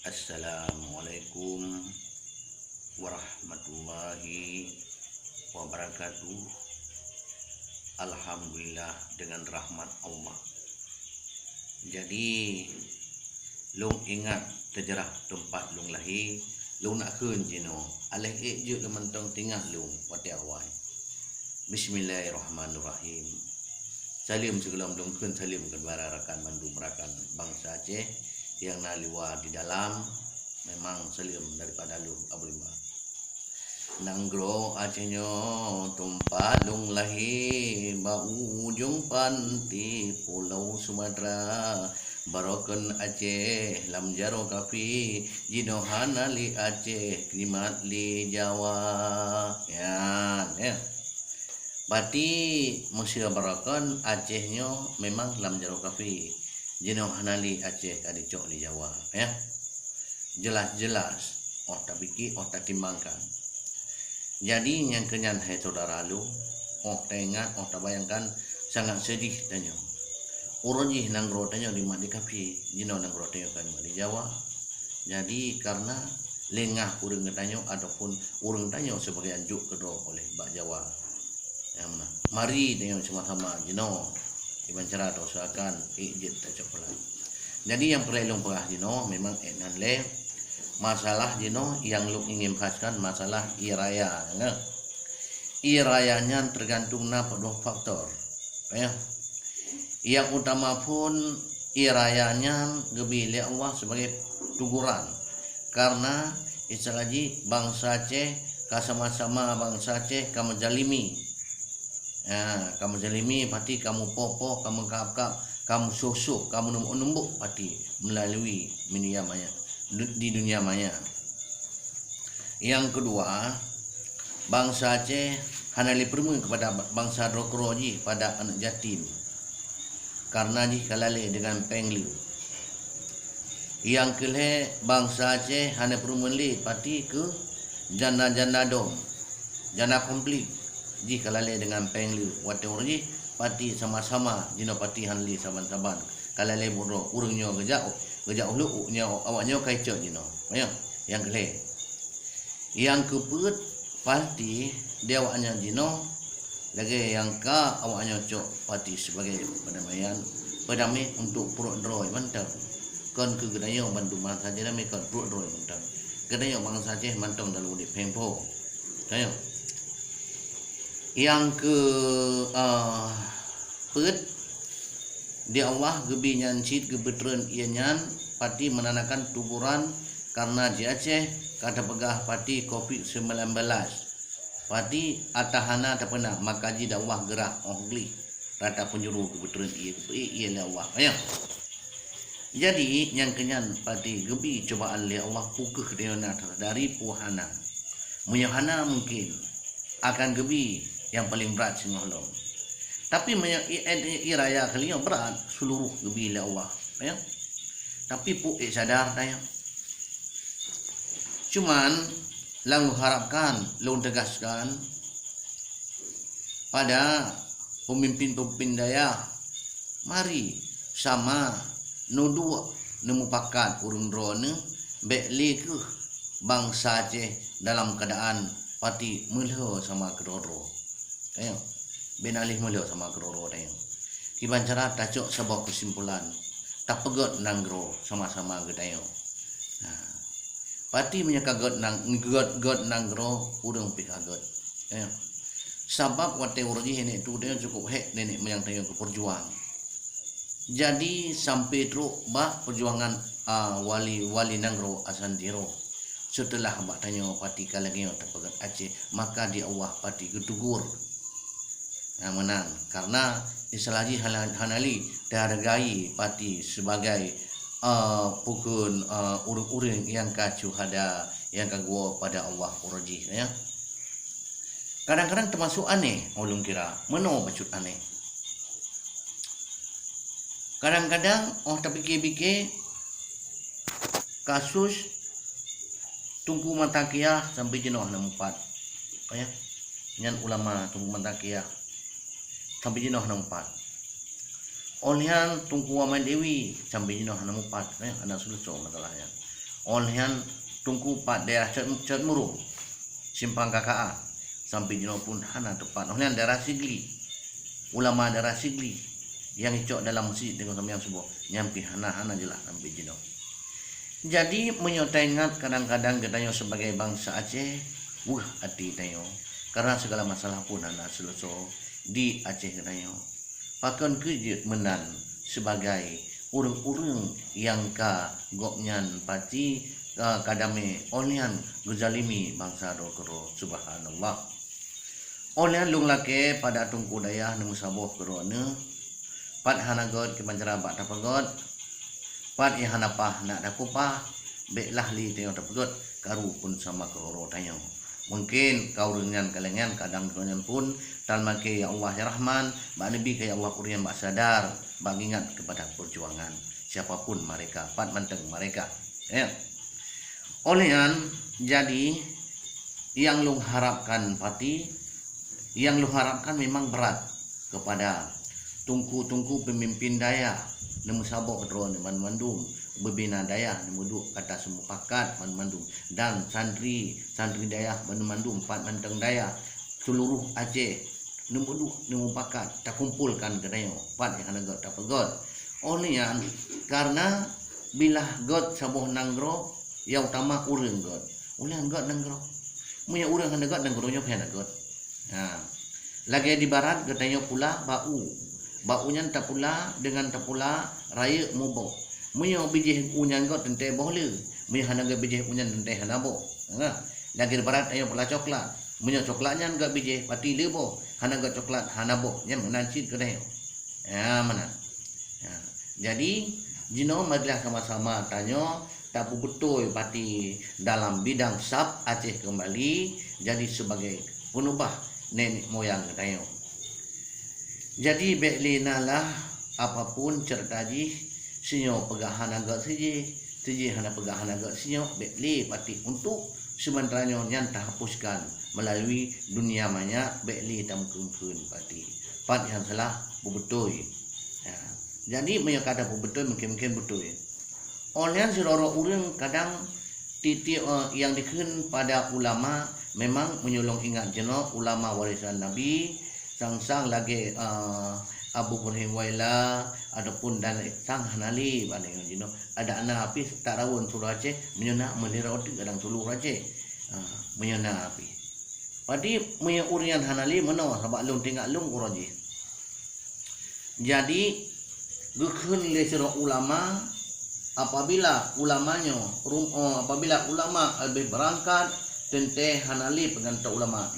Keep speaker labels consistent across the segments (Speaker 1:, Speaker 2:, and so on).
Speaker 1: Assalamualaikum warahmatullahi wabarakatuh. Alhamdulillah dengan rahmat Allah. Jadi long ingat terjerah tempat long lahir, long nak keun jino. Aleh je mentong tingah long wati awai. Bismillahirrahmanirrahim. Salim sebelum long keun salim kepada rakan Bandung rakan bangsa Aceh yang naliwa di dalam. Memang salim daripada lu abulima nanggro Acehnya tempat long lahir bau ujung panti Pulau Sumatera barokan Aceh lam jaro kafi jinohana li Aceh klimat li Jawa ya berarti Mesir barokan Acehnya memang lam jaro kafi jinohana li Aceh kadicok li Jawa ya. Jelas-jelas tak fikir, tak timbangkan. Jadi yang kenyan hai saudara lu, tak ingat, tak bayangkan sangat sedih tanya. Urujih nanggro tanya di mak di kafi, jino nanggro tanya kan di Jawa. Jadi karena lengah urang tanya ataupun urang tanya sebagai anjuk kedua oleh bak Jawa. Yang mana? Mari tanya sama-sama jino iban cara usahakan ijit tak cokolat. Jadi yang perlu perah jino memang enan le masalah jino yang lu ingin bahaskan masalah iraya ya. Irayanya tergantung na pada faktor ya. Yang utama pun irayanya gebili Allah sebagai tuguran karena istilahnya bangsa Aceh kasama-sama bangsa Aceh kamu jalimi ya, kamu jalimi pasti kamu popo kamu kap kamu susuk kamu numbuk pasti melalui media maya di dunia maya. Yang kedua, bangsa Aceh hanali permu kepada bangsa Rokroji pada anak jatim karena di kalale dengan pengli. Yang kelih bangsa Aceh hana permu li pati ke jana-jana dom jana komplit di kalale dengan pengli wate urji pati sama-sama jino pati hanli saban-saban kalale boro urungnya gejak ulu nya awaknya kaico jino ya yang kelih. Yang keput pasti dia awaknya jino lagi yang ka awaknya cok pati sebagai perdamai untuk puruk droi mantap kon ke gedayo bantu bangsa Aceh dami kon puruk droi mantap gedayo bangsa Aceh mantong dalu di pempo kayo. Yang ke put di Allah gebi nyancit gebetren ianyan pati menanakan tuburan karena di Aceh kata pegah pati COVID-19 pati atahana tak pernah makaji dakwah gerak ongli rata penjuru gebetren ia Allah ya. Jadi yang kenyan pati gebi cobaan li Allah pukul kedeona dari puhana munyahana mungkin akan gebi yang paling berat singolong. Tapi iraya kalian berat seluruh gebila Allah ya. Tapi puk sadar tanya. Cuman lang harapkan long tegaskan pada pemimpin-pemimpin daya mari sama nudu nemu pakat urung drone bekli ke bangsa Aceh dalam keadaan pati melho sama kedoro ya. Benalih mulia sama keroro tayang. Kiban cara tacok sebuah kesimpulan. Tak pegot nanggro sama-sama getayo. Nah, pati menyakagot god nanggro udang pikagot. Ya. Sabab wate urji nenek tu dia cukup hek nenek moyang tayo ke perjuang. Jadi sampai teruk bah perjuangan wali nanggro asandiro. Setelah abak tanya pati kalagyo tak pegot Aceh, maka di Allah pati getugur. Yang menang karena istilahnya hanali dihargai pati sebagai pukun urung-urung yang kacu hada yang kagua pada Allah urji ya. Kadang-kadang termasuk aneh ulun kira meno bacut aneh. Kadang-kadang tak fikir-fikir kasus tungku matakiyah sampai jenuh 64 ya. Nyan ulama tungku matakiyah sampai jenuh 64. Olihan tungku Waman Dewi sampai jenuh 64 anak sulut masalahnya. Olehan tungku pat daerah Cet Murung, Simpang KKA sampai jino pun hana tepat. Olehan daerah Sigli, ulama daerah Sigli yang icok dalam masjid dengan yang sebuah nyampi hana jelas sampai jino. Jadi menyotai ingat kadang-kadang katanya sebagai bangsa Aceh, hati tayo karena segala masalah pun hana selesai di Aceh katanya. Pakan kerja menan sebagai urang-urang yang ka goknyan pati kadame olian guzalimi bangsa dokoro subhanallah. Olian lung lake pada tungku dayah nemu saboh kerona pat hanagod ke banjara bat tapagod pat ihanapah nak dakupah beklah li tayo tapagod karu pun sama keroro tayo. Mungkin kau dengan kalengan kadang dengan pun talmake ya Allah ya Rahman, bak nabi ke ya Allah kurian bak sadar, bak ingat kepada perjuangan siapapun mereka, pat manteng mereka. Ya. Olehan jadi yang lu harapkan pati, yang lu harapkan memang berat kepada tungku-tungku pemimpin daya, nemu sabok drone mandum bebina daya nemuduk kata semua pakat mandum dan santri daya mandum pat manteng daya seluruh Aceh nemu pakat tak kumpulkan ke dayo pat yang ada god tak god olian karena bila god sabuh nanggro yang utama urang god olian god nanggro punya urang handa god nanggro pena god. Nah lagi di barat katanya pula baunya tak pula dengan tak pula raya mubok Muyo bijih unyan got tente boleh. Muyo hanaga bijih unyan tente hanabo. Lagi barat ayo pula coklat. Muyo coklatnya enggak bijih pati lebo. Hanaga coklat hanabo. Nya menancit kedai. Ya mana. Ya. Jadi jino marilah sama-sama tanyo tak betul pati dalam bidang sab Aceh kembali jadi sebagai penubah nenek moyang tayo. Jadi beklinalah apapun ceritaji sinyo pegahan agak siji hana pegahan agak sinyo bekli pati untuk sementara nyan terhapuskan melalui dunia maya bekli tam kun pati pat yang salah betul ya. Jadi punya kata betul mungkin betul ya. Oleh siroro urang kadang titik yang dikhen pada ulama memang menyolong ingat jeno ulama warisan Nabi sang lagi Abu Ibrahim Waila ataupun dan sang hanali pada jino ada anak api tak rawon Surah Aceh menyona melira otik kadang seluruh Aceh menyona api padi punya urian hanali mana sebab lung tinggal lung uraji. Jadi gekhen le sira ulama apabila ulama lebih berangkat tente hanali pengantar ulama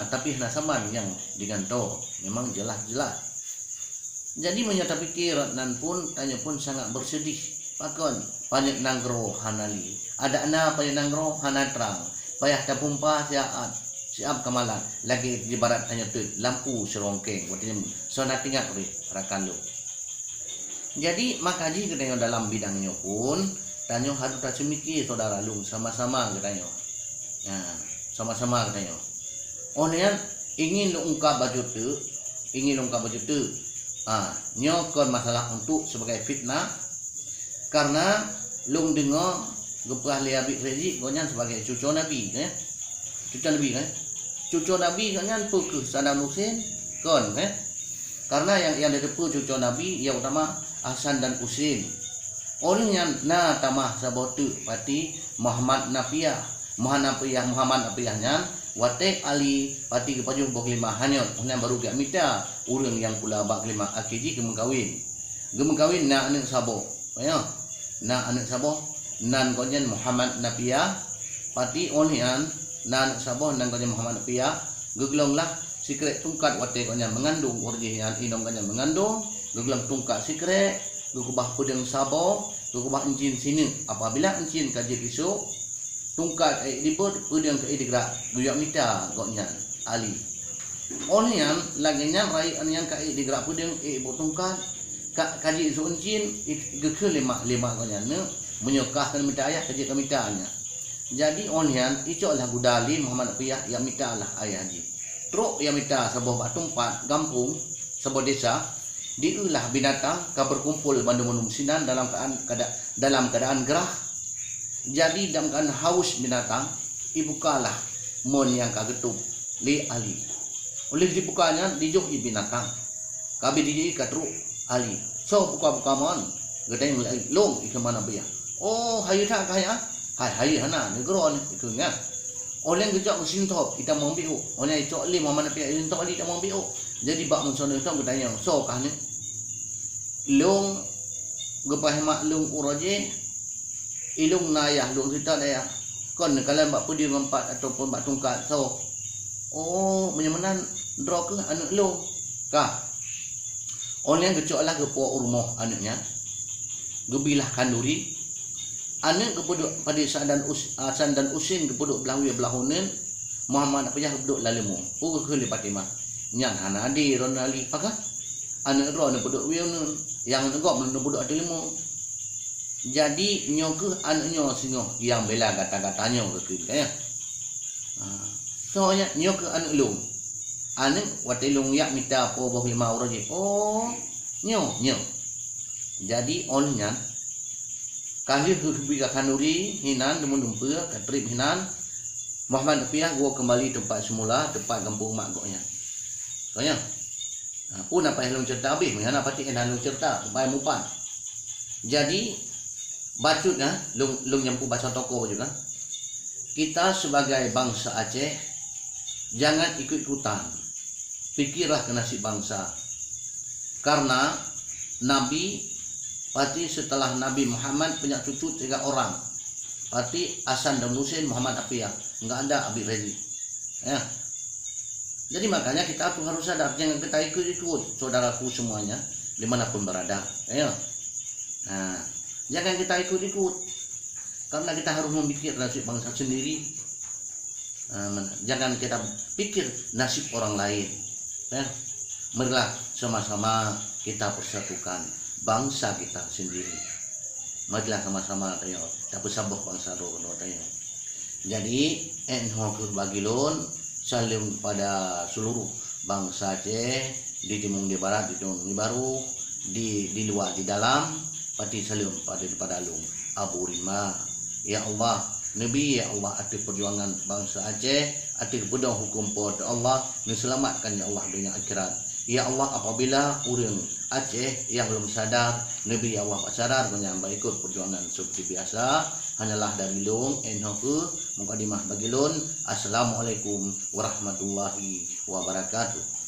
Speaker 1: tapi hana saman yang diganto memang jelas. Jadi menyata pikir nan pun tanya pun sangat bersedih pakon banyak nanggro hanali ada ana banyak nanggro hanatrang payah tapumpa siap kamalan lagi di barat tanya tu lampu serongkeng berarti sona tinggal rakan lu. Jadi makaji kita dalam bidangnya pun tanya harus tak semiki saudara lung sama-sama katanya. Nah, sama-sama katanya. Onnya ingin lu ungkap baju tu, nyokon masalah untuk sebagai fitnah karena lung dengar gepah liabik rezi konyan sebagai cucu Nabi kan. Cucu Nabi konyan pukul Saddam Hussein kon kan. Karena yang depu cucu Nabi yang utama Hasan dan Husain. Orang yang tamah sabotu pati Muhammad Napiyahnya wate ali pati kepajuh bok lima hanyot hanya baru gak mita urang yang pula bak lima akiji gemengkawin na anak sabo ayo na anak sabo nan konjen Muhammad Napiyah pati onian nan sabo nan konjen Muhammad Napiyah geglonglah sikret tungkat wate konjen mengandung urjian inong konjen mengandung geglong tungkat sikret gugubah pudeng sabo gugubah encin sini apabila encin kaji kisuk tungkat ribut pudeng ke idikra guyak mita goknya ali onian laginya rai onian ka idikra pudeng ibu tungkat kaji isu encin gekhe lima goknya ne menyokahkan mita ayah kaji ke mitanya. Jadi onian icok lah gudali Muhammad Napiyah yang mita lah ayah haji truk yang mita sebuah batumpat gampung sebuah desa diulah binatang ka berkumpul bandung sinan dalam keadaan gerah Jadi dalam keadaan haus binatang, ibukalah mon yang kagetup li ali. Oleh dibukanya dijuk binatang. Kabi dijui katru ali. So buka mon, gedeng long ikan mana biya. Oh hayu tak kaya, hayu hana negro ni ikunya. Oleh gejak mesin top kita mau biu. Oleh cok li mana biya ini top li kita mau biu. Jadi bak mensono itu gedeng yang so kahne. Long gepah mak long uraje ilung nayah long kita daya kon kalau bak pudi ngompat ataupun bak tungkat so oh menyamanan draw ke anak long kah oleh gecok lah gepo urmoh anaknya gebilah kanduri anak kepuduk pada asan dan usin kepuduk belahu belahunen Muhammad apa jah kepuduk lalemu ke lipatimah nyan hanadi ronali pakah anak ro ne puduk wiun yang negok belum puduk ada lemu. Jadi nyo ke anak nyo singo yang bela kata-katanya ke ya. Soalnya nyo ke anak lung. Anak watilung yak minta apa boh 5 euro je. Oh, nyo. Jadi onnya kali ke kanuri hinan demun dumpur katrip hinan Muhammad piah gua kembali tempat semula tempat kampung mak goknya. Soalnya pun apa yang cerita habis mana pati yang cerita supaya mupan. Jadi bacutnya lung nyampu baca toko juga. Kita sebagai bangsa Aceh jangan ikut-ikutan. Pikirlah ke nasib bangsa. Karena Nabi pati setelah Nabi Muhammad punya cucu 3 orang. Pati Hasan dan Husain Muhammad Afiah, enggak ada Abi Rezi. Ya. Jadi makanya kita tuh harus sadar jangan kita ikut-ikut saudaraku semuanya dimanapun berada. Ya. Nah, jangan kita ikut-ikut karena kita harus memikir nasib bangsa sendiri. Jangan kita pikir nasib orang lain. Ya. Marilah sama-sama kita persatukan bangsa kita sendiri. Marilah sama-sama kita bersabah bangsa ro tayo. Jadi enho bagilon saling pada seluruh bangsa Aceh di timur di barat di timur di baru di luar di dalam pati saling pada lung Abu Rima ya Allah Nabi ya Allah ati perjuangan bangsa Aceh ati pedang hukum pod Allah diselamatkan ya Allah dunia akhirat ya Allah apabila orang Aceh yang belum sadar Nabi ya Allah sadar menyambah ikut perjuangan seperti biasa hanyalah dari lung enhoku mukadimah bagilun assalamualaikum warahmatullahi wabarakatuh.